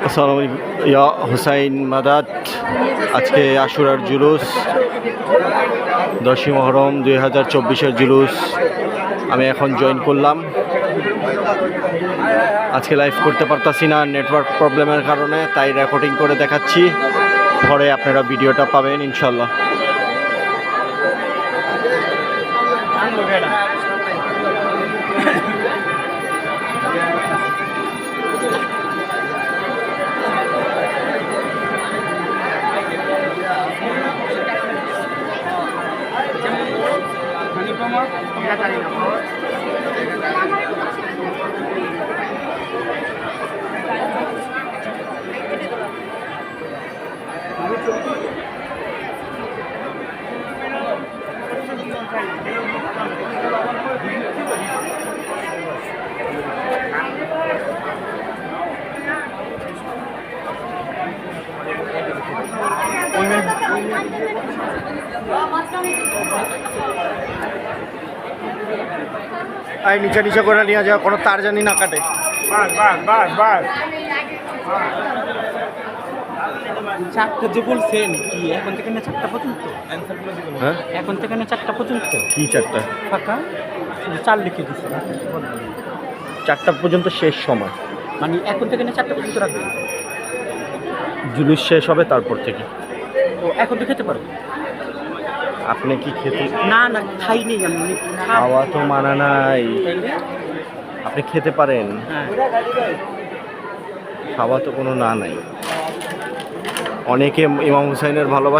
আসসালামু আলাইকুম ইয়া হুসাইন মাদাদ। আজকে আশুরার জুলুস 10ই মহরম 2024-এর জুলুস আমি এখন জয়েন করলাম। আজকে লাইভ করতে পারতাছি না নেটওয়ার্ক প্রবলেমের কারণে, তাই রেকর্ডিং করে দেখাচ্ছি, পরে আপনারা ভিডিওটা পাবেন ইনশাল্লাহ। আই নিচে নিচে করে নিয়ে যাওয়া, কোনো তার জানি না কাটে। চারটা যে বলছেন কি এখন থেকে না 4টা পর্যন্ত? হ্যাঁ, এখন থেকে না 4টা পর্যন্ত কি 4টা? ফাঁকা শুধু 4 লিখে দিচ্ছে। 4টা পর্যন্ত শেষ সময়, মানে এখন থেকে না 4টা পর্যন্ত রাখবেন। জুলুস শেষ হবে তারপর থেকে। ও এখন তো খেতে পারবো? আপনি কি খেতে? না না খাই নেই আমি। খাওয়া তো মানা নাই, তাইলে আপনি খেতে পারেন, হ্যাঁ খাওয়া তো কোনো না নাই। অনেকে ইমাম হুসাইনের ভালোবাসা